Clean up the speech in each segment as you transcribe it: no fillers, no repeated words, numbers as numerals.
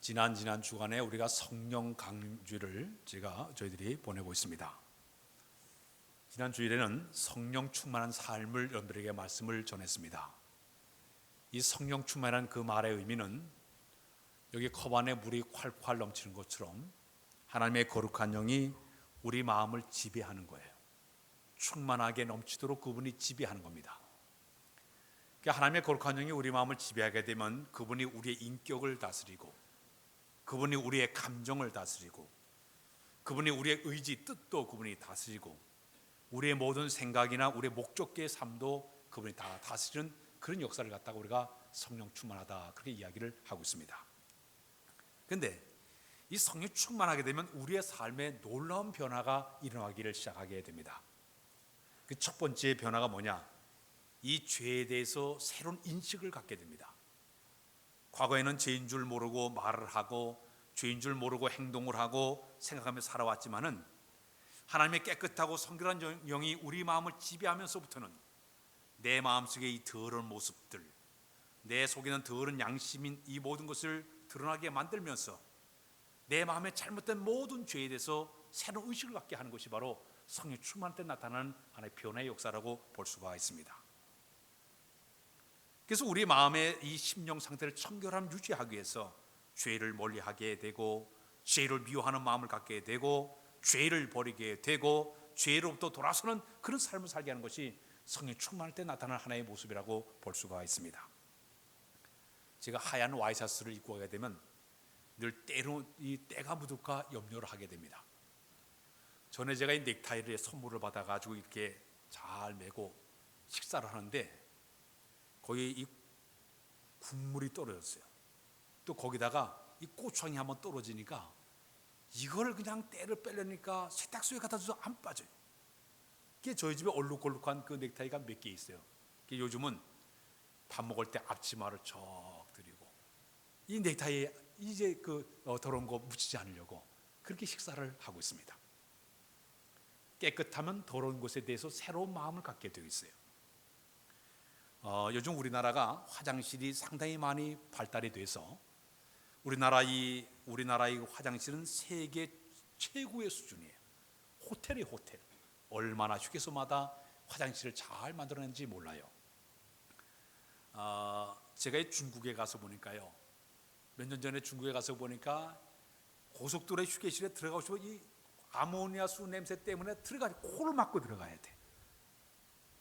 지난 주간에 우리가 성령 강주를 저희들이 보내고 있습니다. 지난 주일에는 성령 충만한 삶을 여러분들에게 말씀을 전했습니다. 이 성령 충만한 그 말의 의미는 여기 컵 안에 물이 콸콸 넘치는 것처럼 하나님의 거룩한 영이 우리 마음을 지배하는 거예요. 충만하게 넘치도록 그분이 지배하는 겁니다. 그러니까 하나님의 거룩한 영이 우리 마음을 지배하게 되면 그분이 우리의 인격을 다스리고, 그분이 우리의 감정을 다스리고, 그분이 우리의 의지, 뜻도 그분이 다스리고, 우리의 모든 생각이나 우리의 목적계의 삶도 그분이 다 다스리는 그런 역사를 갖다가 우리가 성령 충만하다, 그렇게 이야기를 하고 있습니다. 그런데 이 성령 충만하게 되면 우리의 삶에 놀라운 변화가 일어나기를 시작하게 됩니다. 그 첫 번째 변화가 뭐냐? 이 죄에 대해서 새로운 인식을 갖게 됩니다. 과거에는 죄인 줄 모르고 말을 하고, 죄인 줄 모르고 행동을 하고 생각하며 살아왔지만은 하나님의 깨끗하고 성결한 영이 우리 마음을 지배하면서부터는 내 마음속에 이 더러운 모습들, 내 속에는 더러운 양심인 이 모든 것을 드러나게 만들면서 내 마음에 잘못된 모든 죄에 대해서 새로운 의식을 갖게 하는 것이 바로 성령 충만할 때 나타나는 하나의 변화의 역사라고 볼 수가 있습니다. 그래서 우리 마음의 이 심령 상태를 청결함 유지하기 위해서 죄를 멀리하게 되고, 죄를 미워하는 마음을 갖게 되고, 죄를 버리게 되고, 죄로부터 돌아서는 그런 삶을 살게 하는 것이 성령 충만할 때 나타나는 하나의 모습이라고 볼 수가 있습니다. 제가 하얀 와이셔츠를 입고 가게 되면 늘 때로 이 때가 묻을까 염려를 하게 됩니다. 전에 제가 이 넥타이를 선물을 받아가지고 이렇게 잘 메고 식사를 하는데 거기 이 국물이 떨어졌어요. 또 거기다가 이 고추장이 한번 떨어지니까 이걸 그냥 때를 빼려니까 세탁소에 갖다 줘도 안 빠져요. 그게 저희 집에 얼룩덜룩한 그 넥타이가 몇 개 있어요. 요즘은 밥 먹을 때 앞치마를 척 드리고 이 넥타이에 이제 그 더러운 거 묻히지 않으려고 그렇게 식사를 하고 있습니다. 깨끗하면 더러운 것에 대해서 새로운 마음을 갖게 되어 있어요. 요즘 우리나라가 화장실이 상당히 많이 발달이 돼서 우리나라의 화장실은 세계 최고의 수준이에요. 호텔이 호텔. 얼마나 휴게소마다 화장실을 잘 만들어낸지 몰라요. 제가 중국에 가서 보니까요, 몇 년 전에 중국에 가서 보니까 고속도로의 휴게실에 들어가고 싶으면 이 아모니아수 냄새 때문에 코를 막고 들어가야 돼.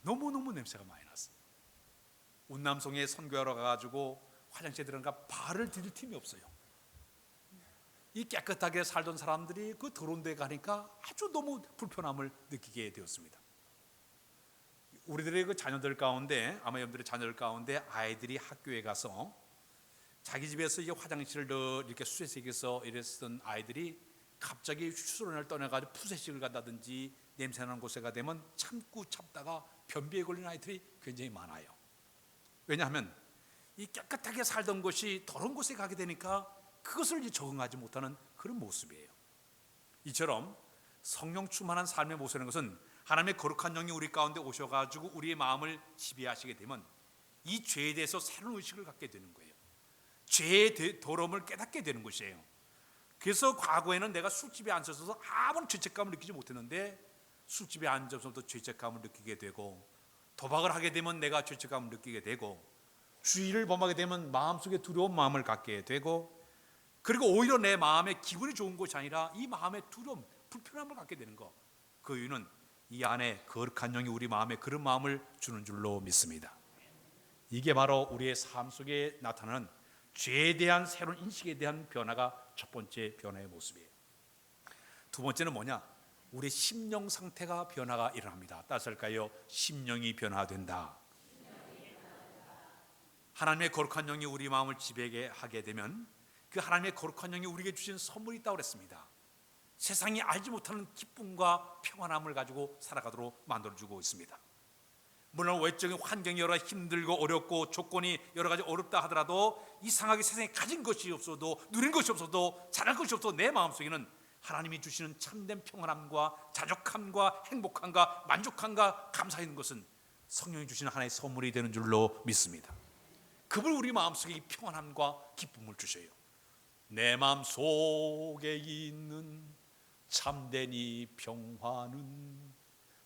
너무너무 냄새가 많이 났어. 운남성에 선교하러 가가지고 화장실에 들어가니까 발을 디딜 틈이 없어요. 이 깨끗하게 살던 사람들이 그 더러운 데 가니까 아주 너무 불편함을 느끼게 되었습니다. 우리들의 그 자녀들 가운데, 아마 여러분들의 자녀들 가운데 아이들이 학교에 가서 자기 집에서 이게 화장실을 이렇게 수세식에서 이랬던 아이들이 갑자기 휴수론을 떠나가지고 푸세식을 간다든지 냄새나는 곳에 가 되면 참다가 변비에 걸린 아이들이 굉장히 많아요. 왜냐하면 이 깨끗하게 살던 곳이 더러운 곳에 가게 되니까 그것을 이제 적응하지 못하는 그런 모습이에요. 이처럼 성령 충만한 삶의 모습이라는 것은 하나님의 거룩한 영이 우리 가운데 오셔가지고 우리의 마음을 지배하시게 되면 이 죄에 대해서 새로운 의식을 갖게 되는 거예요. 죄의 더러움을 깨닫게 되는 것이에요. 그래서 과거에는 내가 술집에 앉아서 아무런 죄책감을 느끼지 못했는데 술집에 앉아서부터 죄책감을 느끼게 되고, 도박을 하게 되면 내가 죄책감을 느끼게 되고, 주의를 범하게 되면 마음속에 두려운 마음을 갖게 되고, 그리고 오히려 내 마음에 기분이 좋은 것이 아니라 이 마음에 두려움, 불편함을 갖게 되는 것. 그 이유는 이 안에 거룩한 영이 우리 마음에 그런 마음을 주는 줄로 믿습니다. 이게 바로 우리의 삶 속에 나타나는 죄에 대한 새로운 인식에 대한 변화가 첫 번째 변화의 모습이에요. 두 번째는 뭐냐? 우리의 심령 상태가 변화가 일어납니다. 따라서 할까요? 심령이 변화된다. 하나님의 거룩한 영이 우리 마음을 지배하게 되면 그 하나님의 거룩한 영이 우리에게 주신 선물이 있다고 그랬습니다. 세상이 알지 못하는 기쁨과 평안함을 가지고 살아가도록 만들어주고 있습니다. 물론 외적인 환경이 여러 가지 힘들고 어렵고 조건이 여러 가지 어렵다 하더라도 이상하게 세상에 가진 것이 없어도, 누린 것이 없어도, 잘할 것이 없어도 내 마음속에는 하나님이 주시는 참된 평안함과 자족함과 행복함과 만족함과 감사 있는 것은 성령이 주시는 하나의 선물이 되는 줄로 믿습니다. 그분 우리 마음속에 이 평안함과 기쁨을 주셔요. 내 맘 속에 있는 참된 이 평화는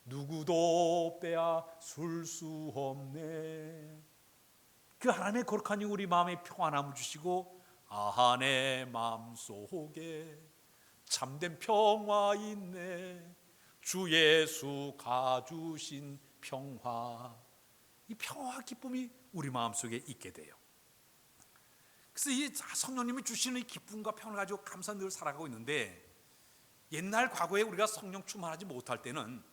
누구도 빼앗을 수 없네. 그 하나님의 거룩한 영 우리 마음에 평안함을 주시고, 아하 내 마음 속에 참된 평화 있네. 주 예수 가주신 평화, 이 평화와 기쁨이 우리 마음속에 있게 돼요. 그래서 이 성령님이 주시는 이 기쁨과 평안을 가지고 감사 늘 살아가고 있는데, 옛날 과거에 우리가 성령 충만하지 못할 때는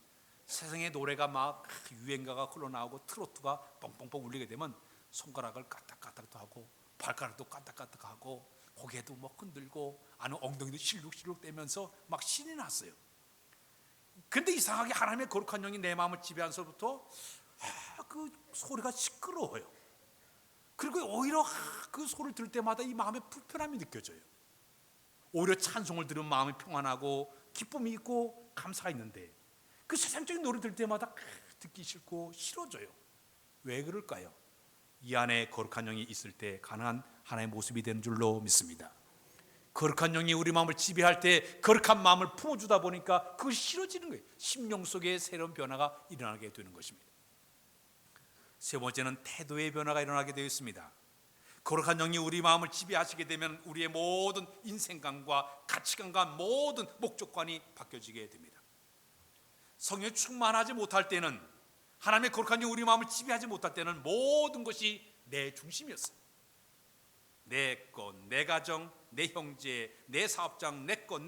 세상의 노래가 막 유행가가 흘러나오고 트로트가 뻥뻥뻥 울리게 되면 손가락을 까딱까딱도 하고 발가락도 까딱까딱하고 고개도 뭐 흔들고 안에 엉덩이도 실룩실룩 대면서 막 신이 났어요. 근데 이상하게 하나님의 거룩한 영이 내 마음을 지배하면서부터 그 소리가 시끄러워요. 그리고 오히려 그 소리를 들을 때마다 이 마음에 불편함이 느껴져요. 오히려 찬송을 들으면 마음이 평안하고 기쁨이 있고 감사가 있는데, 그 세상적인 노래 들을 때마다 듣기 싫고 싫어져요. 왜 그럴까요? 이 안에 거룩한 영이 있을 때 가능한 하나의 모습이 되는 줄로 믿습니다. 거룩한 영이 우리 마음을 지배할 때 거룩한 마음을 품어주다 보니까 그것이 싫어지는 거예요. 심령 속에 새로운 변화가 일어나게 되는 것입니다. 세 번째는 태도의 변화가 일어나게 되어 있습니다. 거룩한 영이 우리 마음을 지배하시게 되면 우리의 모든 인생관과 가치관과 모든 목적관이 바뀌어지게 됩니다. 성령이 충만하지 못할 때는, 하나님의 거룩한 영이 우리 마음을 지배하지 못할 때는 모든 것이 내 중심이었어요. 내 것, 내 가정, 내 형제, 내 사업장, 내 것,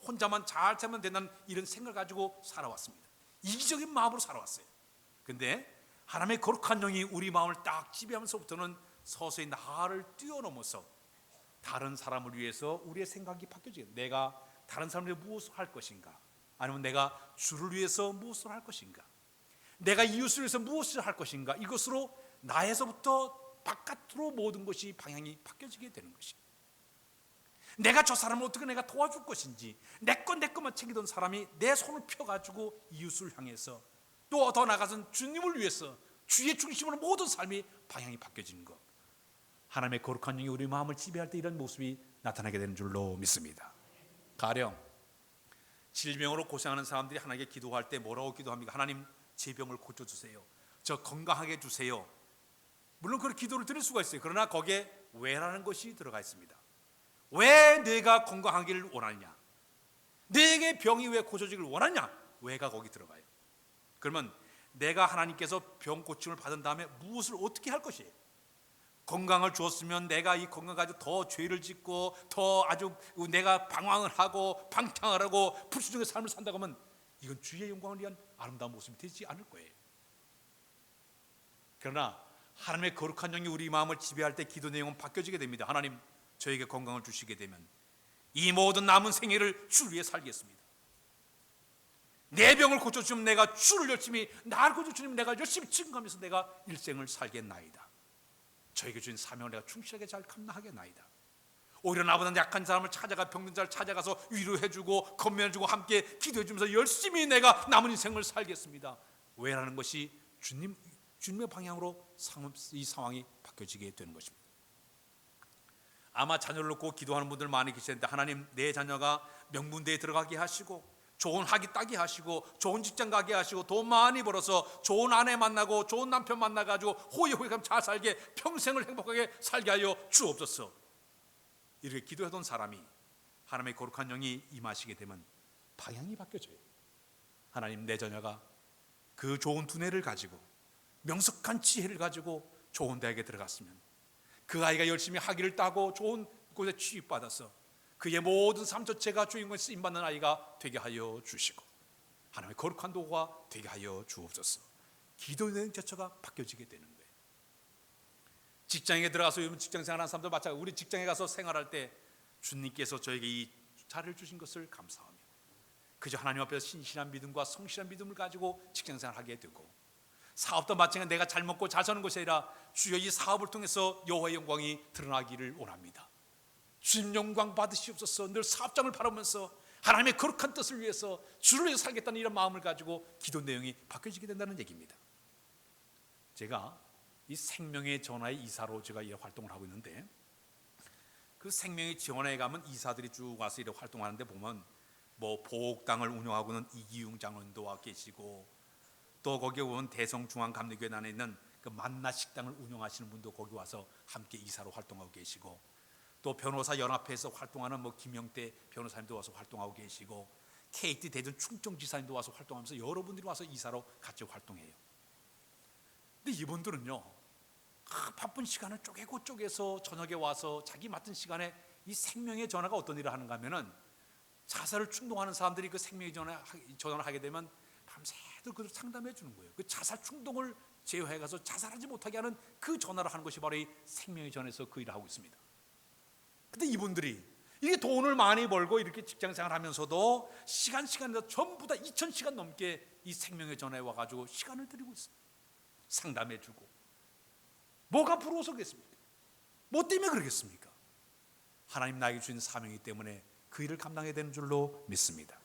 혼자만 잘 살면 된다는 이런 생각을 가지고 살아왔습니다. 이기적인 마음으로 살아왔어요. 근데 하나님의 거룩한 영이 우리 마음을 딱 지배하면서부터는 서서히 나를 뛰어넘어서 다른 사람을 위해서 우리의 생각이 바뀌어지게, 내가 다른 사람을 위해 무엇을 할 것인가, 아니면 내가 주를 위해서 무엇을 할 것인가, 내가 이웃을 위해서 무엇을 할 것인가, 이것으로 나에서부터 바깥으로 모든 것이 방향이 바뀌어지게 되는 것입니다. 내가 저 사람을 어떻게 내가 도와줄 것인지, 내 것만 챙기던 사람이 내 손을 펴가지고 이웃을 향해서, 또 더 나아가서는 주님을 위해서 주의 중심으로 모든 삶이 방향이 바뀌어지는 것, 하나님의 거룩한 영이 우리 마음을 지배할 때 이런 모습이 나타나게 되는 줄로 믿습니다. 가령 질병으로 고생하는 사람들이 하나님께 기도할 때 뭐라고 기도합니까? 하나님, 제 병을 고쳐주세요. 저 건강하게 해주세요. 물론 그런 기도를 드릴 수가 있어요. 그러나 거기에 왜라는 것이 들어가 있습니다. 왜 내가 건강하기를 원하느냐, 내게 병이 왜 고쳐지기를 원하냐, 왜가 거기 들어가요. 그러면 내가 하나님께서 병 고침을 받은 다음에 무엇을 어떻게 할 것이에요? 건강을 주었으면 내가 이 건강 가지고 더 죄를 짓고 더 아주 내가 방황을 하고 방탕을 하고 불순종의 삶을 산다고 하면 이건 주의 영광을 위한 아름다운 모습이 되지 않을 거예요. 그러나 하나님의 거룩한 영이 우리 마음을 지배할 때 기도 내용은 바뀌어지게 됩니다. 하나님, 저에게 건강을 주시게 되면 이 모든 남은 생애를 주를 위해 살겠습니다. 내 병을 고쳐주시면 내가 주를 열심히, 나를 고쳐주시면 내가 열심히 증거하면서 내가 일생을 살겠나이다. 저에게 주신 사명을 내가 충실하게 잘 감당하겠나이다. 오히려 나보다 약한 사람을 찾아가, 병든 자를 찾아가서 위로해주고 건면해주고 함께 기도해주면서 열심히 내가 남은 인생을 살겠습니다. 왜라는 것이 주님의 방향으로 이 상황이 바뀌어지게 되는 것입니다. 아마 자녀를 놓고 기도하는 분들 많이 계시는데, 하나님, 내 자녀가 명문대에 들어가게 하시고 좋은 학위 따게 하시고 좋은 직장 가게 하시고 돈 많이 벌어서 좋은 아내 만나고 좋은 남편 만나가지고 호의호의감 잘 살게, 평생을 행복하게 살게 하여 주옵소서. 이렇게 기도하던 사람이 하나님의 거룩한 영이 임하시게 되면 방향이 바뀌어져요. 하나님, 내 자녀가 그 좋은 두뇌를 가지고 명석한 지혜를 가지고 좋은 대학에 들어갔으면 그 아이가 열심히 학위를 따고 좋은 곳에 취직받아서 그의 모든 삶 전체가 주인공에 쓰임받는 아이가 되게 하여 주시고 하나님의 거룩한 도구가 되게 하여 주옵소서. 기도 내용 자체가 바뀌어지게 되는 거예요. 직장에 들어가서 요즘 직장 생활하는 사람들 마찬가지로 우리 직장에 가서 생활할 때 주님께서 저에게 이 자리를 주신 것을 감사하며 그저 하나님 앞에서 신실한 믿음과 성실한 믿음을 가지고 직장 생활하게 되고, 사업도 마찬가지로 내가 잘 먹고 잘 사는 것이 아니라 주여 이 사업을 통해서 여호와의 영광이 드러나기를 원합니다. 주님 영광 받으시옵소서. 늘 사업장을 바라보면서 하나님의 거룩한 뜻을 위해서 주를 위해서 살겠다는 이런 마음을 가지고 기도 내용이 바뀌어지게 된다는 얘기입니다. 제가 이 생명의 전화의 이사로 제가 이 활동을 하고 있는데, 그 생명의 지원에 가면 이사들이 쭉 와서 이렇게 활동하는데 보면 뭐 보옥당을 운영하고는 이기용 장로님도 와 계시고, 또 거기에 보면 대성중앙감리교회 안에 있는 그 만나 식당을 운영하시는 분도 거기 와서 함께 이사로 활동하고 계시고, 또 변호사 연합회에서 활동하는 뭐 김영태 변호사님도 와서 활동하고 계시고, KT 대전 충청지사님도 와서 활동하면서 여러분들이 와서 이사로 같이 활동해요. 근데 이분들은요, 바쁜 시간을 쪼개서 저녁에 와서 자기 맡은 시간에 이 생명의 전화가 어떤 일을 하는가 하면은, 자살을 충동하는 사람들이 그 생명의 전화를 하게 되면 밤새도록 그들 상담해 주는 거예요. 그 자살 충동을 제어해 가서 자살하지 못하게 하는 그 전화를 하는 것이 바로 이 생명의 전에서 그 일을 하고 있습니다. 근데 이분들이 이게 돈을 많이 벌고 이렇게 직장생활 하면서도 시간에서 전부 다 2000시간 넘게 이 생명의 전화에 와가지고 시간을 드리고 있어요. 상담해 주고. 뭐가 부러워서 그랬습니까? 뭐 때문에 그러겠습니까? 하나님 나에게 주신 사명이기 때문에 그 일을 감당해야 되는 줄로 믿습니다.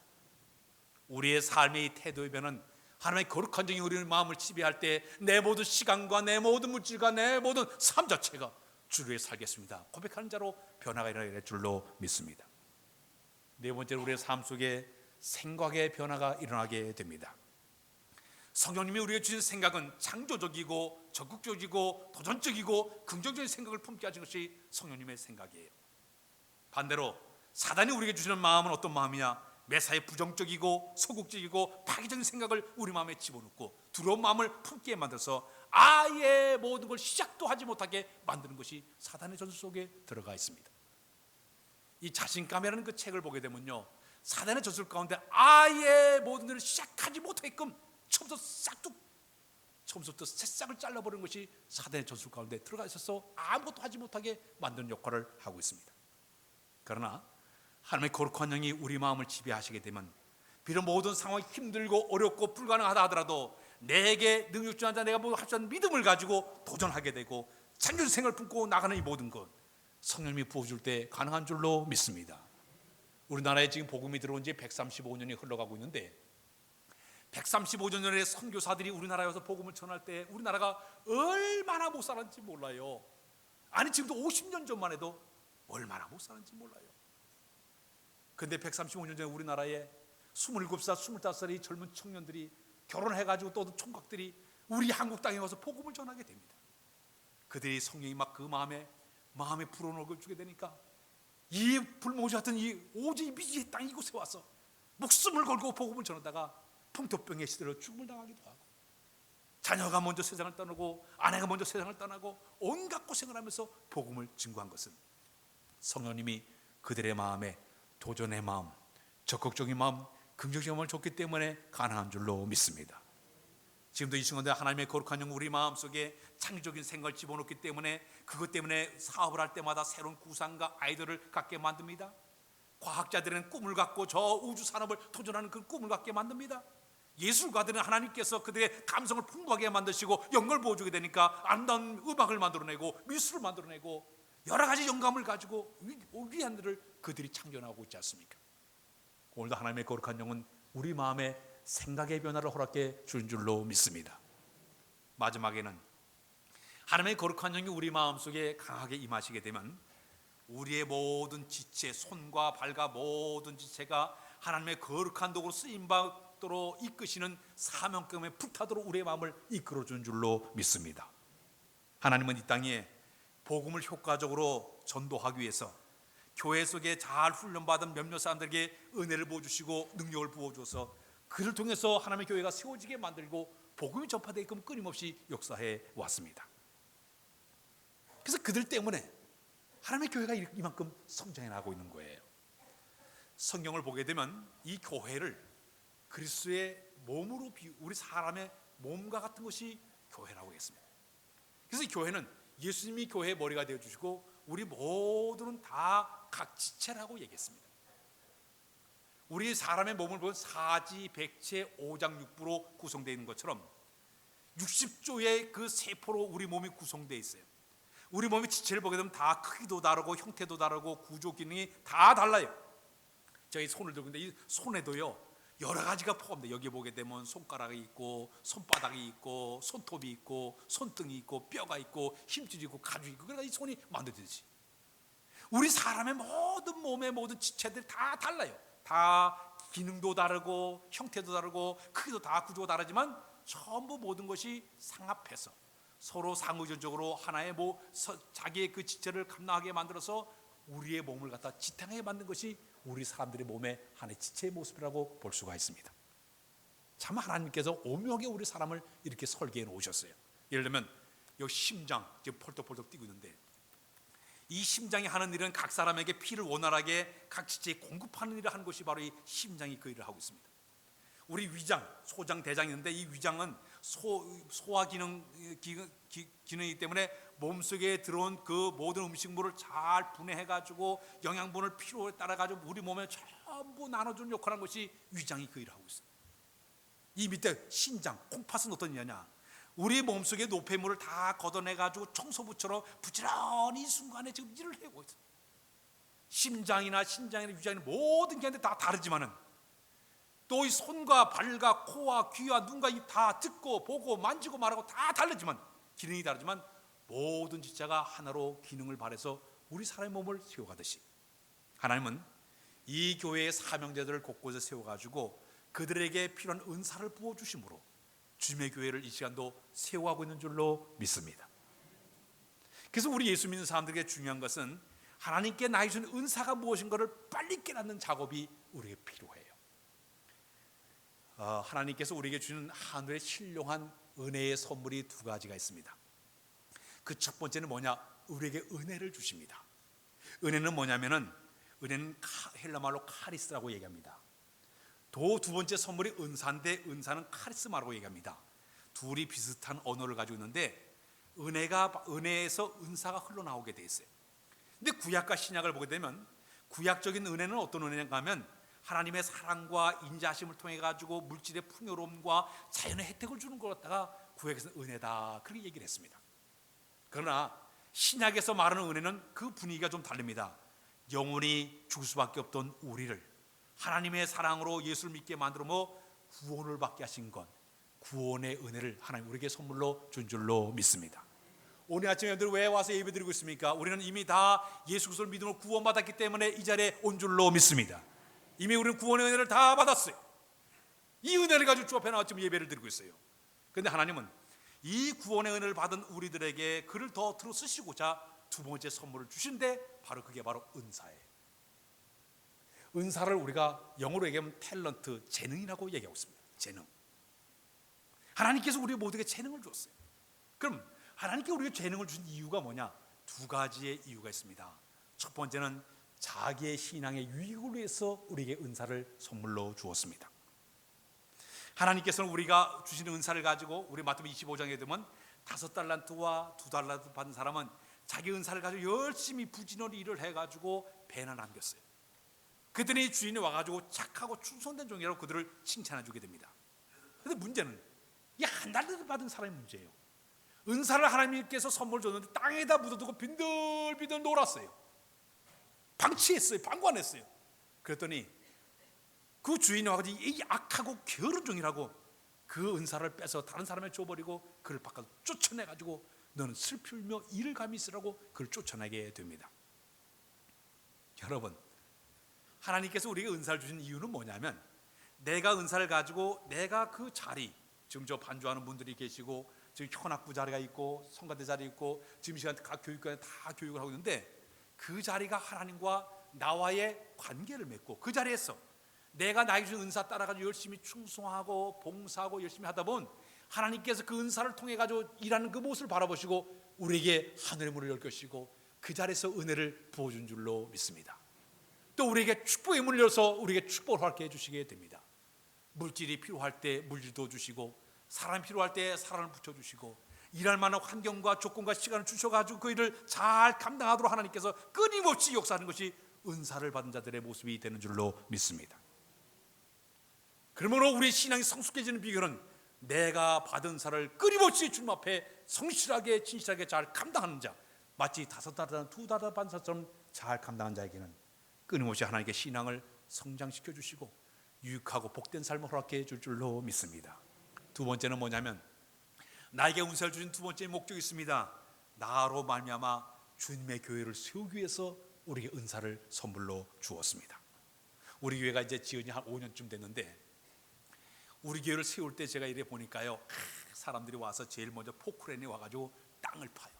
우리의 삶의 태도의 변은 하나님의 거룩한 정이 우리의 마음을 지배할 때 내 모든 시간과 내 모든 물질과 내 모든 삶 자체가 주를 위해 살겠습니다 고백하는 자로 변화가 일어날 줄로 믿습니다. 네 번째로 우리의 삶 속에 생각의 변화가 일어나게 됩니다. 성령님이 우리에게 주신 생각은 창조적이고 적극적이고 도전적이고 긍정적인 생각을 품게 하신 것이 성령님의 생각이에요. 반대로 사단이 우리에게 주시는 마음은 어떤 마음이냐? 매사에 부정적이고 소극적이고 파괴적인 생각을 우리 마음에 집어넣고 두려운 마음을 품게 만들어서 아예 모든 걸 시작도 하지 못하게 만드는 것이 사단의 전술 속에 들어가 있습니다. 이 자신감이라는 그 책을 보게 되면요, 사단의 전술 가운데 아예 모든 일을 시작하지 못하게끔 처음부터 새싹을 잘라버리는 것이 사단의 전술 가운데 들어가 있어서 아무것도 하지 못하게 만드는 역할을 하고 있습니다. 그러나 하나님의 거룩한 영이 우리 마음을 지배하시게 되면 비록 모든 상황이 힘들고 어렵고 불가능하다 하더라도 내게 능력 주는 자, 내가 뭐 할 수 없는 믿음을 가지고 도전하게 되고 창조적 생각을 품고 나가는 이 모든 것 성령님이 부어줄 때 가능한 줄로 믿습니다. 우리나라에 지금 복음이 들어온 지 135년이 흘러가고 있는데 135년 전에 선교사들이 우리나라에 와서 복음을 전할 때 우리나라가 얼마나 못 살았는지 몰라요. 아니 지금도 50년 전만 해도 얼마나 못 살았는지 몰라요. 근데 135년 전에 우리나라에 27살, 25살의 젊은 청년들이 결혼해가지고 또 총각들이 우리 한국 땅에 와서 복음을 전하게 됩니다. 그들이 성령이 막 그 마음에 불어넣어 주게 되니까 이 불모지 같은 이 오지 미지의 땅 이곳에 와서 목숨을 걸고 복음을 전하다가 풍토병에 시들어 죽음을 당하기도 하고 자녀가 먼저 세상을 떠나고 아내가 먼저 세상을 떠나고 온갖 고생을 하면서 복음을 증거한 것은 성령님이 그들의 마음에 도전의 마음, 적극적인 마음, 긍정적인 마음을 줬기 때문에 가능한 줄로 믿습니다. 지금도 이 순간에 하나님의 거룩한 영 우리 마음속에 창의적인 생각을 집어넣기 때문에 그것 때문에 사업을 할 때마다 새로운 구상과 아이디어를 갖게 만듭니다. 과학자들은 꿈을 갖고 저 우주 산업을 도전하는 그 꿈을 갖게 만듭니다. 예술가들은 하나님께서 그들의 감성을 풍부하게 만드시고 영감을 부어주게 되니까 아름다운 음악을 만들어내고 미술을 만들어내고 여러 가지 영감을 가지고 위대한 일을 그들이 창조하고 있지 않습니까? 오늘도 하나님의 거룩한 영은 우리 마음에 생각의 변화를 허락해 주는 줄로 믿습니다. 마지막에는 하나님의 거룩한 영이 우리 마음속에 강하게 임하시게 되면 우리의 모든 지체, 손과 발과 모든 지체가 하나님의 거룩한 도구로 쓰임받도록 이끄시는 사명감에 불타도록 우리의 마음을 이끌어주는 줄로 믿습니다. 하나님은 이 땅에 복음을 효과적으로 전도하기 위해서 교회 속에 잘 훈련받은 몇몇 사람들에게 은혜를 부어주시고 능력을 부어줘서 그를 통해서 하나님의 교회가 세워지게 만들고 복음이 전파되게끔 끊임없이 역사해 왔습니다. 그래서 그들 때문에 하나님의 교회가 이만큼 성장해 나가고 있는 거예요. 성경을 보게 되면 이 교회를 그리스도의 몸으로 우리 사람의 몸과 같은 것이 교회라고 했습니다. 그래서 이 교회는 예수님이 교회의 머리가 되어주시고 우리 모두는 다 각 지체라고 얘기했습니다. 우리 사람의 몸을 보면 사지, 백체, 오장육부로 구성되어 있는 것처럼 60조의 그 세포로 우리 몸이 구성되어 있어요. 우리 몸의 지체를 보게 되면 다 크기도 다르고 형태도 다르고 구조 기능이 다 달라요. 저희 손을 들고 있는데 이 손에도요 여러 가지가 포함돼요. 여기 보게 되면 손가락이 있고 손바닥이 있고 손톱이 있고 손등이 있고 뼈가 있고 힘줄이 있고 가죽이 있고 그러니까 이 손이 만들어지지. 우리 사람의 모든 몸의 모든 지체들이 다 달라요. 다 기능도 다르고 형태도 다르고 크기도 다 구조가 다르지만 전부 모든 것이 상합해서 서로 상호전적으로 하나의 자기의 그 지체를 감당하게 만들어서 우리의 몸을 갖다 지탱하게 만든 것이 우리 사람들의 몸의 하나의 지체의 모습이라고 볼 수가 있습니다. 참 하나님께서 오묘하게 우리 사람을 이렇게 설계해 놓으셨어요. 예를 들면 여기 심장 지금 펄떡펄떡 뛰고 있는데, 이 심장이 하는 일은 각 사람에게 피를 원활하게 각 지체에 공급하는 일을 하는 것이 바로 이 심장이 그 일을 하고 있습니다. 우리 위장, 소장, 대장이 있는데 이 위장은 소화 기능이기 때문에 몸속에 들어온 그 모든 음식물을 잘 분해해가지고 영양분을 필요에 따라가지고 우리 몸에 전부 나눠주는 역할을 하는 것이 위장이 그 일을 하고 있어요. 이 밑에 신장, 콩팥은 어떤 일이냐? 우리 몸속의 노폐물을 다 걷어내가지고 청소부처럼 부지런히 이 순간에 지금 일을 하고 있어요. 심장이나 신장이나 위장이나 모든 게 다 다르지만은 또 이 손과 발과 코와 귀와 눈과 입 다 듣고 보고 만지고 말하고 다 다르지만 기능이 다르지만 모든 지체가 하나로 기능을 발해서 우리 사람의 몸을 세워가듯이 하나님은 이 교회의 사명자들을 곳곳에 세워가지고 그들에게 필요한 은사를 부어주심으로 주님의 교회를 이 시간도 세워가고 있는 줄로 믿습니다. 그래서 우리 예수 믿는 사람들에게 중요한 것은 하나님께 나에게 주신 은사가 무엇인가를 빨리 깨닫는 작업이 우리에게 필요해요. 하나님께서 우리에게 주는 하늘의 신령한 은혜의 선물이 두 가지가 있습니다. 그 첫 번째는 뭐냐? 우리에게 은혜를 주십니다. 은혜는 뭐냐면은 은혜는 헬라말로 카리스라고 얘기합니다. 또 두 번째 선물이 은사인데 은사는 카리스마라고 얘기합니다. 둘이 비슷한 언어를 가지고 있는데 은혜에서 은사가 흘러나오게 돼 있어요. 근데 구약과 신약을 보게 되면 구약적인 은혜는 어떤 은혜인가 하면 하나님의 사랑과 인자하심을 통해 가지고 물질의 풍요로움과 자연의 혜택을 주는 걸 갖다가 구약에서는 은혜다 그렇게 얘기를 했습니다. 그러나 신약에서 말하는 은혜는 그 분위기가 좀 다릅니다. 영원히 죽을 수밖에 없던 우리를 하나님의 사랑으로 예수를 믿게 만들어 구원을 받게 하신 것, 구원의 은혜를 하나님 우리에게 선물로 준 줄로 믿습니다. 오늘 아침에 여러분들 왜 와서 예배드리고 있습니까? 우리는 이미 다 예수 그리스도를 믿음으로 구원받았기 때문에 이 자리에 온 줄로 믿습니다. 이미 우리는 구원의 은혜를 다 받았어요. 이 은혜를 가지고 주 앞에 나와 지금 예배를 드리고 있어요. 그런데 하나님은 이 구원의 은혜를 받은 우리들에게 그를 더 들어 쓰시고자 두 번째 선물을 주신데 바로 그게 바로 은사예요. 은사를 우리가 영어로 얘기하면 탤런트, 재능이라고 얘기하고 있습니다. 재능. 하나님께서 우리 모두에게 재능을 주었어요. 그럼 하나님께 우리에게 재능을 주신 이유가 뭐냐? 두 가지의 이유가 있습니다. 첫 번째는 자기의 신앙의 유익을 위해서 우리에게 은사를 선물로 주었습니다. 하나님께서는 우리가 주신 은사를 가지고 우리 마태복음 25장에 되면 5달란트와 2달란트 받은 사람은 자기 은사를 가지고 열심히 부지런히 일을 해가지고 배나 남겼어요. 그들이 주인이 와가지고 착하고 충성된 종이라고 그들을 칭찬해 주게 됩니다. 그런데 문제는 이 1달란트 받은 사람의 문제예요. 은사를 하나님께서 선물 줬는데 땅에다 묻어두고 빈들빈들 놀았어요. 방치했어요. 방관했어요. 그랬더니 그 주인이 와가지고 이 악하고 게으른 종이라고 그 은사를 빼서 다른 사람에게 줘버리고 그를 바깥으로 쫓아내가지고 너는 슬피 울며 이를 감히 있으라고 그를 쫓아내게 됩니다. 여러분, 하나님께서 우리에게 은사를 주신 이유는 뭐냐면 내가 은사를 가지고 내가 그 자리, 지금 저 반주하는 분들이 계시고 지금 현악부 자리가 있고 성가대 자리 있고 지금 시간 각 교육관에 다 교육을 하고 있는데 그 자리가 하나님과 나와의 관계를 맺고 그 자리에서 내가 나에게 준 은사 따라가지고 열심히 충성하고 봉사하고 열심히 하다 보면 하나님께서 그 은사를 통해 가지고 일하는 그 모습을 바라보시고 우리에게 하늘의 문을 열 것이고 그 자리에서 은혜를 부어준 줄로 믿습니다. 또 우리에게 축복의 문을 열어서 우리에게 축복을 하게 해주시게 됩니다. 물질이 필요할 때 물질도 주시고 사람이 필요할 때 사람을 붙여주시고 일할 만한 환경과 조건과 시간을 주셔가지고 그 일을 잘 감당하도록 하나님께서 끊임없이 역사하는 것이 은사를 받은 자들의 모습이 되는 줄로 믿습니다. 그러므로 우리 신앙이 성숙해지는 비결은 내가 받은 은사를 끊임없이 주님 앞에 성실하게 진실하게 잘 감당하는 자, 마치 5달란트 2달란트 받은 사람처럼 잘 감당한 자에게는 끊임없이 하나님께 신앙을 성장시켜 주시고 유익하고 복된 삶을 허락해 줄 줄로 믿습니다. 두 번째는 뭐냐면 나에게 은사를 주신 두 번째 목적이 있습니다. 나로 말미암아 주님의 교회를 세우기 위해서 우리에게 은사를 선물로 주었습니다. 우리 교회가 이제 지은 지 한 5년쯤 됐는데 우리 교회를 세울 때 제가 이래 보니까요, 사람들이 와서 제일 먼저 포크레인이 와가지고 땅을 파요.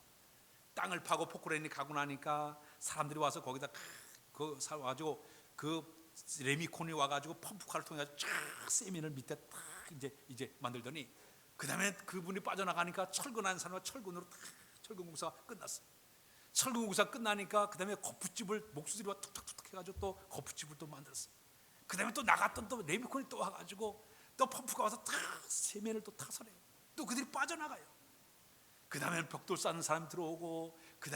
땅을 파고 포크레인이 가고 나니까 사람들이 와서 거기다 와가지고 그 레미콘이 와가지고 펌프카를 통해 쫙 세면을 밑에 딱 이제 만들더니 그 다음에 그분이 빠져나가니까 철근한 사람과 철근으로 딱 철근 공사가 끝났어요. 철근 공사 끝나니까 그 다음에 거푸집을 목수들이 툭툭툭 해가지고 또 거푸집을 또 만들었어요. 그 다음에 또 나갔던 또 레미콘이 또 와가지고 또 펌프가 와서 탁 세면을 또 타설해요. 또 그들이 빠져나가요. 그 다음에는 벽돌 쌓는 사람 들어오고 그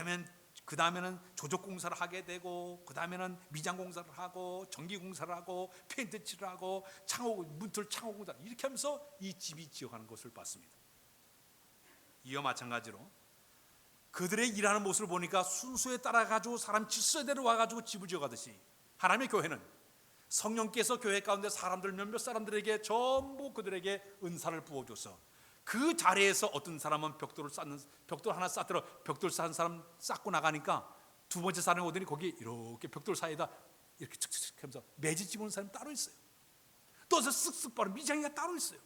다음에는 조적 공사를 하게 되고 그 다음에는 미장 공사를 하고 전기 공사를 하고 페인트 칠을 하고 문틀 창호 공사 이렇게 하면서 이 집이 지어가는 것을 봤습니다. 이와 마찬가지로 그들의 일하는 모습을 보니까 순수에 따라가지고 사람 질서대로 와가지고 집을 지어가듯이 하나님의 교회는 성령께서 교회 가운데 사람들 몇몇 사람들에게 전부 그들에게 은사를 부어줘서 그 자리에서 어떤 사람은 벽돌 하나 쌓더라 벽돌 쌓은 사람 쌓고 나가니까 두 번째 사람이 오더니 거기 이렇게 벽돌 사이에다 이렇게 칙칙칙 하면서 매지 집은 사람이 따로 있어요. 또 쓱쓱 바른 미장이가 따로 있어요.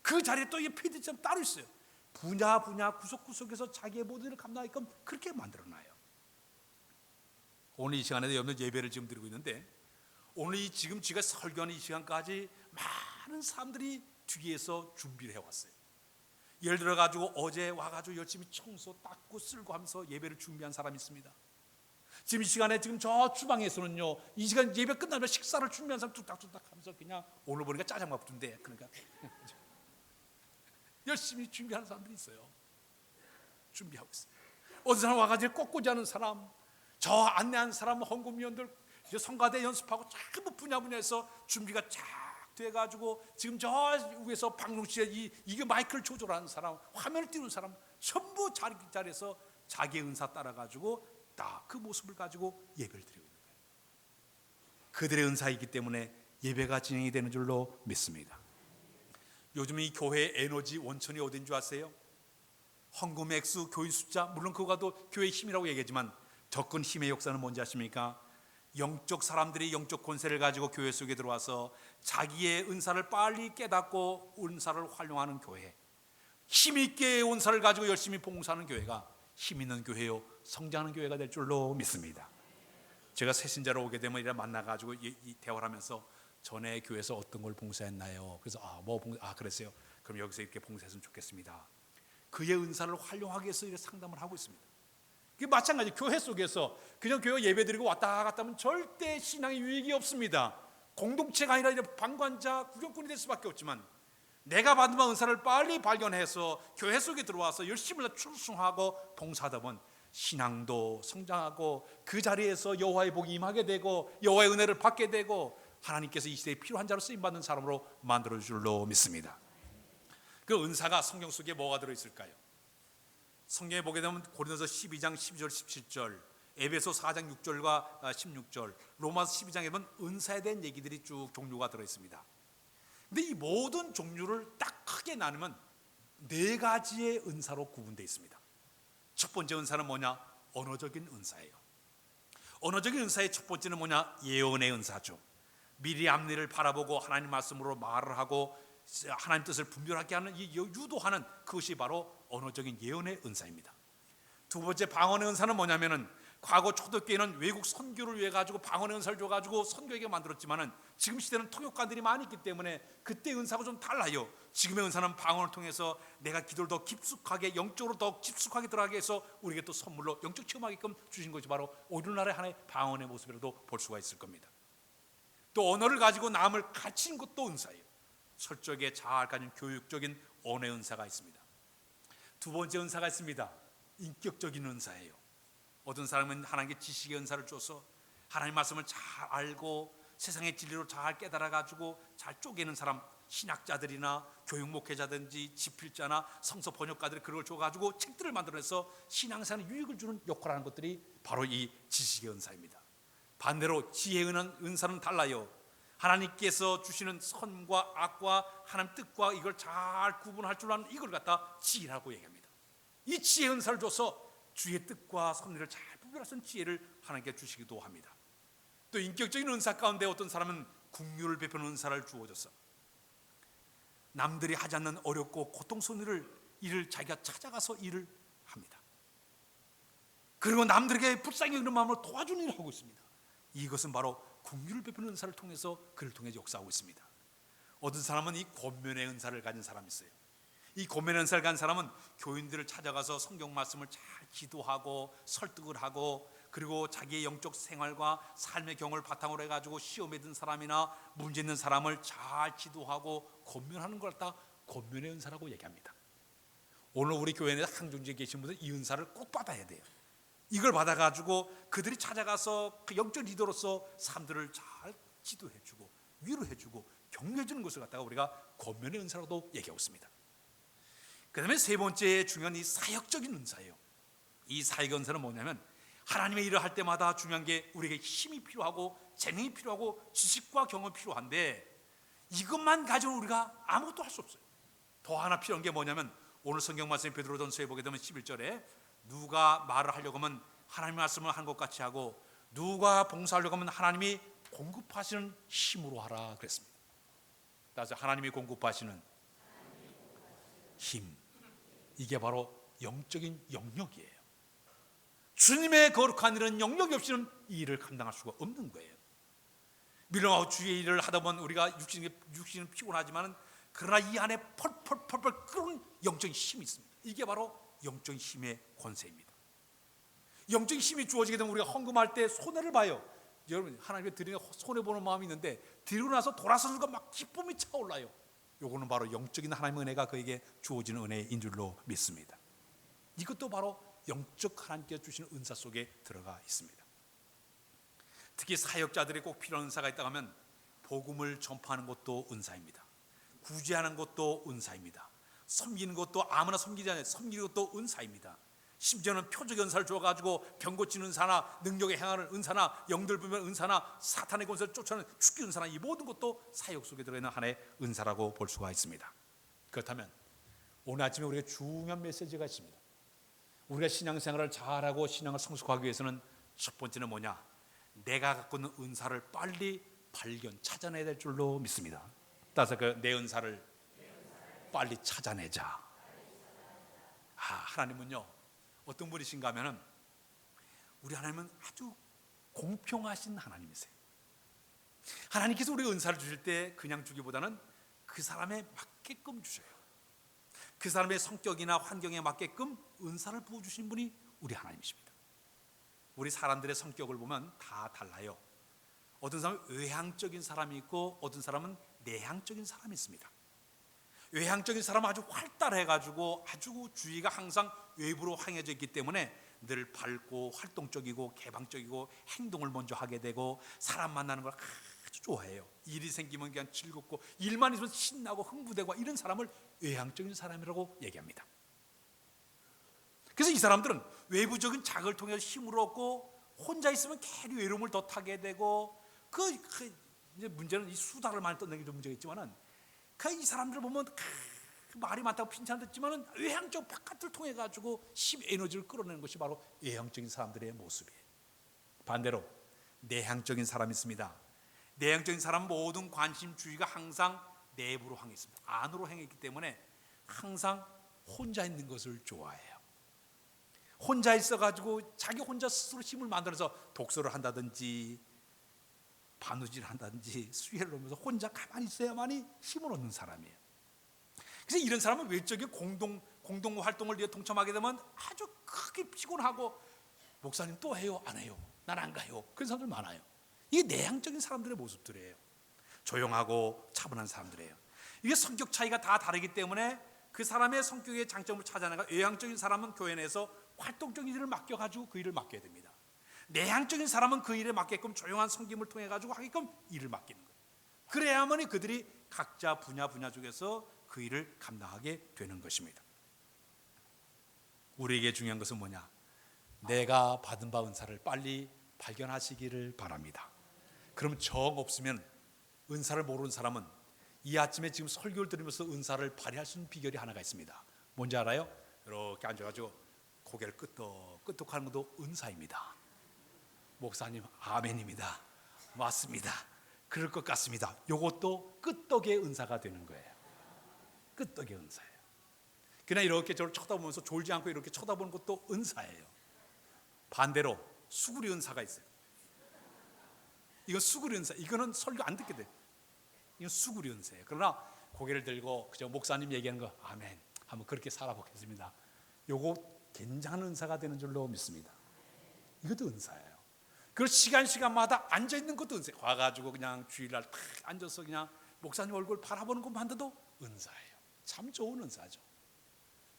그 자리에 또 이게 피디처럼 따로 있어요. 분야 구석구석에서 자기의 모든 일을 감당하게끔 그렇게 만들어놔요. 오늘 이 시간에도 여러분 예배를 지금 드리고 있는데 오늘 지금 제가 설교하는 이 시간까지 많은 사람들이 뒤에서 준비를 해왔어요. 예를 들어 가지고 어제 와가지고 열심히 청소 닦고 쓸고 하면서 예배를 준비한 사람이 있습니다. 지금 이 시간에 지금 저 주방에서는요 이 시간 예배 끝나면 식사를 준비한 사람 뚝딱뚝딱 하면서 그냥 오늘 보니까 짜장밥인데 그러니까 열심히 준비하는 사람들이 있어요. 준비하고 있어요. 어떤 사람 와가지고 꺾고지 하는 사람, 저 안내한 사람, 헌금위원들 성가대 연습하고 전부 분야에서 준비가 쫙 돼가지고 지금 저 위에서 방송실에 이게 마이크를 조절하는 사람, 화면을 띄우는 사람 전부 자리에서 자기의 은사 따라가지고 딱 그 모습을 가지고 예배를 드리고 있는 거예요. 그들의 은사이기 때문에 예배가 진행이 되는 줄로 믿습니다. 요즘 이 교회의 에너지 원천이 어딘 줄 아세요? 헌금 액수, 교인 숫자, 물론 그거도 교회의 힘이라고 얘기하지만 더 큰 힘의 역사는 뭔지 아십니까? 영적 사람들이 영적 권세를 가지고 교회 속에 들어와서 자기의 은사를 빨리 깨닫고 은사를 활용하는 교회, 힘있게 은사를 가지고 열심히 봉사하는 교회가 힘있는 교회요 성장하는 교회가 될 줄로 믿습니다. 제가 새신자로 오게 되면 이래 만나가지고 이 대화를 하면서 전에 교회에서 어떤 걸 봉사했나요? 그래서 그랬어요. 그럼 여기서 이렇게 봉사했으면 좋겠습니다. 그의 은사를 활용하기 위해서 이렇게 상담을 하고 있습니다. 그게 마찬가지 교회 속에서 그냥 교회 예배드리고 왔다 갔다 하면 절대 신앙에 유익이 없습니다. 공동체가 아니라 이제 방관자 구경꾼이 될 수밖에 없지만 내가 받은 은사를 빨리 발견해서 교회 속에 들어와서 열심히 출승하고 봉사하다 보면 신앙도 성장하고 그 자리에서 여호와의 복이 임하게 되고 여호와의 은혜를 받게 되고 하나님께서 이 시대에 필요한 자로 쓰임받는 사람으로 만들어 줄로 믿습니다. 그 은사가 성경 속에 뭐가 들어있을까요? 성경에 보게 되면 고린도서 12장 12절 17절, 에베소 4장 6절과 16절, 로마서 12장에 보면 은사에 대한 얘기들이 쭉 종류가 들어있습니다. 근데 이 모든 종류를 딱 크게 나누면 네 가지의 은사로 구분되어 있습니다. 첫 번째 은사는 뭐냐? 언어적인 은사예요. 언어적인 은사의 첫 번째는 뭐냐? 예언의 은사죠. 미리 앞일을 바라보고 하나님 말씀으로 말을 하고 하나님 뜻을 분별하게 하는 이 유도하는 그것이 바로 언어적인 예언의 은사입니다. 두 번째 방언의 은사는 뭐냐면은 과거 초대교회는 외국 선교를 위해 가지고 방언의 은사를 줘 가지고 선교회가 만들었지만은 지금 시대는 통역관들이 많이 있기 때문에 그때 은사가 좀 달라요. 지금의 은사는 방언을 통해서 내가 기도를 더 깊숙하게 영적으로 더 깊숙하게 들어가게 해서 우리에게 또 선물로 영적 체험하게끔 주신 것이 바로 오늘날의 하나의 방언의 모습이라도 볼 수가 있을 겁니다. 또 언어를 가지고 남을 가르치는 것도 은사예요. 철저하게 잘 가진 교육적인 언어의 은사가 있습니다. 두 번째 은사가 있습니다. 인격적인 은사예요. 어떤 사람은 하나님께 지식의 은사를 줘서 하나님 말씀을 잘 알고 세상의 진리로 잘 깨달아가지고 잘 쪼개는 사람, 신학자들이나 교육 목회자든지 지필자나 성서 번역가들이 그걸 줘가지고 책들을 만들어내서 신앙생활에 유익을 주는 역할을 하는 것들이 바로 이 지식의 은사입니다. 반대로 지혜의 은사는 달라요. 하나님께서 주시는 선과 악과 하나님 뜻과 이걸 잘 구분할 줄 아는 이걸 갖다 지혜라고 얘기합니다. 이 지혜의 은사를 줘서 주의 뜻과 섭리를 잘 특별한 지혜를 하나님께 주시기도 합니다. 또 인격적인 은사 가운데 어떤 사람은 긍휼을 베푸는 은사를 주어졌어. 남들이 하지 않는 어렵고 고통스러운 일을 자기가 찾아가서 일을 합니다. 그리고 남들에게 불쌍히 여기는 마음으로 도와주는 일을 하고 있습니다. 이것은 바로 긍휼을 베푸는 은사를 통해서 그를 통해 역사하고 있습니다. 어떤 사람은 이 권면의 은사를 가진 사람이 있어요. 이 권면의 은사를 가진 사람은 교인들을 찾아가서 성경 말씀을 잘 기도하고 설득을 하고, 그리고 자기의 영적 생활과 삶의 경험을 바탕으로 해가지고 시험에 든 사람이나 문제 있는 사람을 잘 지도하고 권면하는 걸 갖다 권면의 은사라고 얘기합니다. 오늘 우리 교회에 항중지에 계신 분들 이 은사를 꼭 받아야 돼요. 이걸 받아가지고 그들이 찾아가서 그 영적 리더로서 사람들을 잘 지도해주고 위로해주고 격려해주는 것을 갖다가 우리가 권면의 은사라고도 얘기하고 있습니다. 그 다음에 세 번째 중요한 이 사역적인 은사예요. 이 사역 은사는 뭐냐면 하나님의 일을 할 때마다 중요한 게 우리에게 힘이 필요하고 재능이 필요하고 지식과 경험이 필요한데, 이것만 가지고 우리가 아무것도 할 수 없어요. 더 하나 필요한 게 뭐냐면 오늘 성경 말씀 베드로전서에 보게 되면 11절에 누가 말을 하려고 하면 하나님의 말씀을 한 것 같이 하고, 누가 봉사하려고 하면 하나님이 공급하시는 힘으로 하라 그랬습니다. 따라서 하나님이 공급하시는 힘, 이게 바로 영적인 영역이에요. 주님의 거룩한 일은 영역이 없이는 이 일을 감당할 수가 없는 거예요. 밀어하고 주의 일을 하다 보면 우리가 육신은 피곤하지만 그러나 이 안에 펄펄펄펄 끓는 영적인 힘이 있습니다. 이게 바로 영적인 힘의 권세입니다. 영적인 힘이 주어지게 되면 우리가 헌금할 때 손해를 봐요. 여러분, 하나님께 드리는 손해보는 마음이 있는데 드리고 나서 돌아서는 것 막 기쁨이 차올라요. 요거는 바로 영적인 하나님의 은혜가 그에게 주어지는 은혜인 줄로 믿습니다. 이것도 바로 영적 하나님께 주시는 은사 속에 들어가 있습니다. 특히 사역자들이 꼭 필요한 은사가 있다고 하면 복음을 전파하는 것도 은사입니다. 구제하는 것도 은사입니다. 섬기는 것도 아무나 섬기지 않아요. 섬기는 것도 은사입니다. 심지어는 표적 은사를 줘가지고 병 고치는 은사나 능력에 행하는 은사나 영들 부면 은사나 사탄의 권세를 쫓아내는 죽기 은사나 이 모든 것도 사역 속에 들어있는 하나의 은사라고 볼 수가 있습니다. 그렇다면 오늘 아침에 우리가 중요한 메시지가 있습니다. 우리가 신앙생활을 잘하고 신앙을 성숙하기 위해서는 첫 번째는 뭐냐? 내가 갖고 있는 은사를 빨리 찾아내야 될 줄로 믿습니다. 따라서 그 내 은사를 빨리 찾아내자. 하나님은요, 어떤 분이신가 하면은 우리 하나님은 아주 공평하신 하나님이세요. 하나님께서 우리 은사를 주실 때 그냥 주기보다는 그 사람에 맞게끔 주셔요. 그 사람의 성격이나 환경에 맞게끔 은사를 부어주신 분이 우리 하나님이십니다. 우리 사람들의 성격을 보면 다 달라요. 어떤 사람은 외향적인 사람이 있고 어떤 사람은 내향적인 사람이 있습니다. 외향적인 사람은 아주 활달해가지고 아주 주의가 항상 외부로 향해져 있기 때문에 늘 밝고 활동적이고 개방적이고 행동을 먼저 하게 되고 사람 만나는 걸 아주 좋아해요. 일이 생기면 그냥 즐겁고 일만 있으면 신나고 흥부되고 이런 사람을 외향적인 사람이라고 얘기합니다. 그래서 이 사람들은 외부적인 자극을 통해서 힘을 얻고 혼자 있으면 괜히 외로움을 더 타게 되고 이제 문제는 이 수다를 많이 떠는 게 좀 문제가 있지만은 이 사람들을 보면 말이 많다고 칭찬 듣지만은 외향적 바깥을 통해 가지고 힘 에너지를 끌어내는 것이 바로 외향적인 사람들의 모습이에요. 반대로 내향적인 사람이 있습니다. 내향적인 사람은 모든 관심 주의가 항상 내부로 향해 있습니다. 안으로 향해 있기 때문에 항상 혼자 있는 것을 좋아해요. 혼자 있어가지고 자기 혼자 스스로 힘을 만들어서 독서를 한다든지 바느질 한다든지 수혜를 하면서 혼자 가만히 있어야만이 힘을 얻는 사람이에요. 그래서 이런 사람은 외적인 공동 활동을 위해 동참하게 되면 아주 크게 피곤하고 목사님 또 해요? 안 해요? 난 안 가요. 그런 사람들 많아요. 이게 내향적인 사람들의 모습들이에요. 조용하고 차분한 사람들이에요. 이게 성격 차이가 다 다르기 때문에 그 사람의 성격의 장점을 찾아내가 외향적인 사람은 교회 내에서 활동적인 일을 맡겨가지고 그 일을 맡겨야 됩니다. 내향적인 사람은 그 일에 맞게끔 조용한 섬김을 통해 가지고 하게끔 일을 맡기는 거예요. 그래야만이 그들이 각자 분야 중에서 그 일을 감당하게 되는 것입니다. 우리에게 중요한 것은 뭐냐? 내가 받은 바 은사를 빨리 발견하시기를 바랍니다. 그럼 정 없으면 은사를 모르는 사람은 이 아침에 지금 설교를 들으면서 은사를 발휘할 수 있는 비결이 하나가 있습니다. 뭔지 알아요? 이렇게 앉아가지고 고개를 끄덕끄덕하는 것도 은사입니다. 목사님 아멘입니다. 맞습니다. 그럴 것 같습니다. 이것도 끄떡의 은사가 되는 거예요. 끄떡의 은사예요. 그냥 이렇게 저를 쳐다보면서 졸지 않고 이렇게 쳐다보는 것도 은사예요. 반대로 수구리 은사가 있어요. 이건 수구리 은사. 이거는 설교 안 듣게 돼요. 이건 수구리 은사예요. 그러나 고개를 들고 그저 목사님 얘기하는 거 아멘 한번 그렇게 살아보겠습니다. 요거 굉장한 은사가 되는 줄로 믿습니다. 이것도 은사예요. 그 시간마다 앉아있는 것도 은사예요. 와가지고 그냥 주일날 탁 앉아서 그냥 목사님 얼굴 바라보는 것만도 은사예요. 참 좋은 은사죠.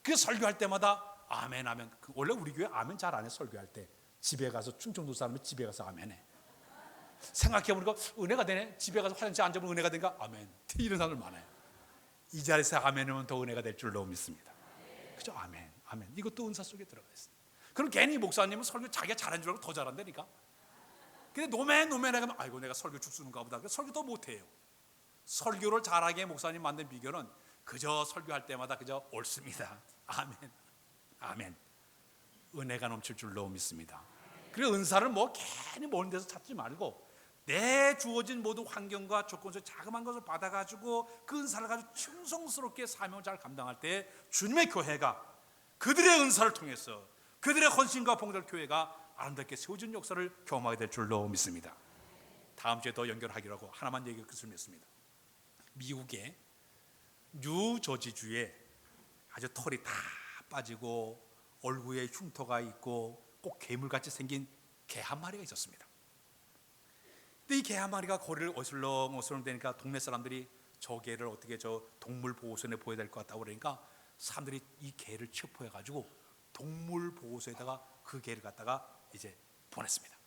그 설교할 때마다 아멘 하면, 원래 우리 교회 아멘 잘 안 해. 설교할 때 집에 가서 충청도 사람은 집에 가서 아멘해. 생각해보니까 은혜가 되네. 집에 가서 화장실 앉아보면 은혜가 되니까 아멘 이런 사람들 많아요. 이 자리에서 아멘하면 더 은혜가 될 줄로 믿습니다. 그죠? 아멘 아멘. 이것도 은사 속에 들어가 있어요. 그럼 괜히 목사님은 설교 자기가 잘한 줄 알고 더 잘한다니까. 근데 노맨 하면 아이고 내가 설교 죽쓰는가 보다. 설교 더 못해요. 설교를 잘하게 목사님 만든 비결은 그저 설교할 때마다 그저 옳습니다. 아멘 아멘. 은혜가 넘칠 줄로 믿습니다. 그리고 은사를 뭐 괜히 먼 데서 찾지 말고 내 주어진 모든 환경과 조건 속에 자그마한 것을 받아가지고 그 은사를 가지고 충성스럽게 사명을 잘 감당할 때 주님의 교회가 그들의 은사를 통해서 그들의 헌신과 봉사를 교회가 아름답게 세워진 역사를 경험하게 될 줄로 믿습니다. 다음 주에 더 연결하기로 하고 하나만 얘기를 끝을 맺습니다. 미국의 뉴저지주에 아주 털이 다 빠지고 얼굴에 흉터가 있고 꼭 괴물같이 생긴 개 한 마리가 있었습니다. 근데 이 개 한 마리가 거리를 어슬렁어슬렁 되니까 동네 사람들이 저 개를 어떻게 저 동물 보호소에 보여야 될 것 같다고 그러니까 사람들이 이 개를 체포해가지고 동물 보호소에다가 그 개를 갖다가 이제 보냈습니다.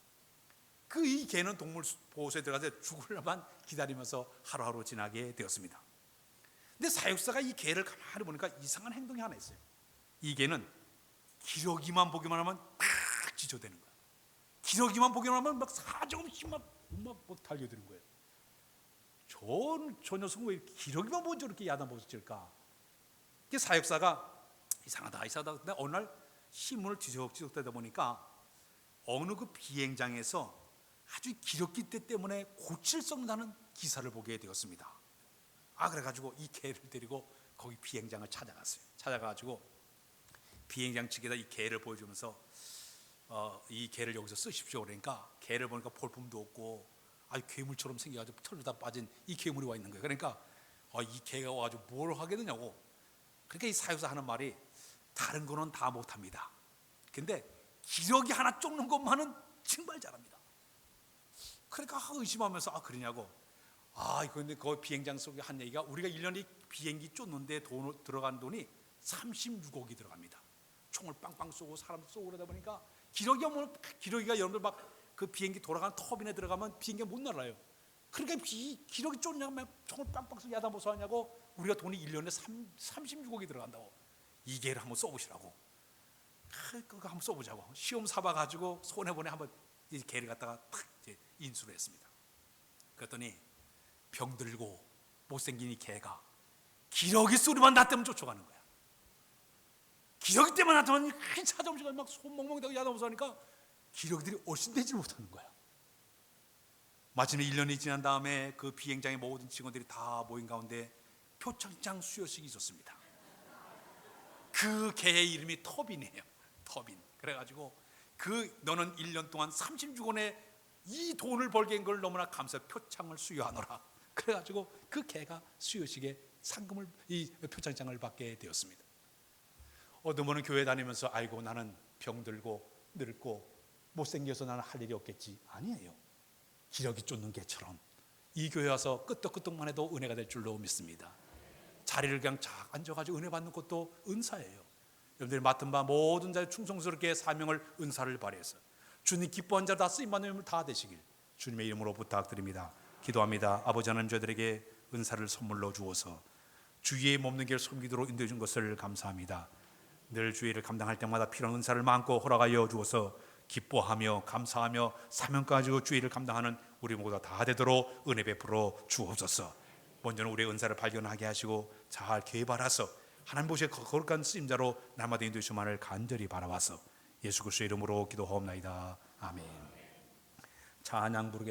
그 이 개는 동물 보호소에 들어가서 죽으려만 기다리면서 하루하루 지나게 되었습니다. 근데 사육사가 이 개를 가만히 보니까 이상한 행동이 하나 있어요. 이 개는 기러기만 보기만 하면 팍 지저대는 거야. 기러기만 보기만 하면 막 사정없이 막 달려드는 거예요. 저 녀석은 왜 기러기만 보면 저렇게 야단법을 칠까? 사육사가 이상하다. 근데 어느 날 신문을 뒤적뒤적 대다 보니까 어느 그 비행장에서 아주 기러기 떼 때문에 고칠성 나는 기사를 보게 되었습니다. 그래가지고 이 개를 데리고 거기 비행장을 찾아갔어요. 찾아가가지고 비행장 측에다 이 개를 보여주면서 이 개를 여기서 쓰십시오. 그러니까 개를 보니까 볼품도 없고 아주 괴물처럼 생겨가지고 털로 다 빠진 이 괴물이 와 있는 거예요. 그러니까 이 개가 와가지고 뭘 하게 되냐고. 그러니까 이 사육사 하는 말이 다른 거는 다 못합니다. 근데 기러기 하나 쫓는 것만은 정말 잘합니다. 그러니까 의심하면서 그러냐고. 근데 그 비행장 속에 한 얘기가 우리가 1년에 비행기 쫓는데 들어간 돈이 36억이 들어갑니다. 총을 빵빵 쏘고 사람도 쏘고 그러다 보니까 기러기가 여러분들 막 그 비행기 돌아가는 터빈에 들어가면 비행기가 못 날아요. 그러니까 기러기 쫓냐고 총을 빵빵 쏘고 야단보서 하냐고. 우리가 돈이 1년에 36억이 들어간다고. 이 개를 한번 써보시라고. 그거 한번 써보자고. 시험 삼아가지고 손해보내 한번 이 개를 갖다가 탁 이제 인수를 했습니다. 그랬더니 병들고 못생긴 이 개가 기러기 소리만 났다면 쫓아가는 거야. 기러기 때만 나타나면 사정없이 막 손멍멍대고 야단보서 하니까 기러기들이 얼씬되지 못하는 거야. 마침내 1년이 지난 다음에 그 비행장의 모든 직원들이 다 모인 가운데 표창장 수여식이 있었습니다. 그 개의 이름이 터빈이에요. 터빈. 그래가지고 너는 1년 동안 36원의 이 돈을 벌게 한 걸 너무나 감사해 표창을 수여하노라. 그래가지고 그 개가 수여식에 상금을 이 표창장을 받게 되었습니다. 어떤 분은 교회 다니면서 아이고 나는 병들고 늙고 못생겨서 나는 할 일이 없겠지. 아니에요. 기러기 쫓는 개처럼 이 교회 와서 끄떡끄떡만 해도 은혜가 될 줄로 믿습니다. 자리를 그냥 쫙 앉아가지고 은혜 받는 것도 은사예요. 여러분들이 맡은 바 모든 자에 충성스럽게 사명을 은사를 발휘해서 주님 기뻐한 자 다 쓰임받는 인물 다 되시길 주님의 이름으로 부탁드립니다. 기도합니다. 아버지 하나님 저희들에게 은사를 선물로 주어서 주위에 머무는 길 섬기도록 인도해 준 것을 감사합니다. 늘 주의를 감당할 때마다 필요한 은사를 마음껏 허락하여 주어서 기뻐하며 감사하며 사명 가지고 주의를 감당하는 우리 모두 다 되도록 은혜 베풀어 주옵소서. 먼저는 우리의 은사를 발견하게 하시고 잘 개발해서 하나님 보시기에 거룩한 쓰임자로 날마다 인도해 주시기를 간절히 바라와서 예수 그리스도의 이름으로 기도하옵나이다. 아멘. 찬양 부르겠습니다.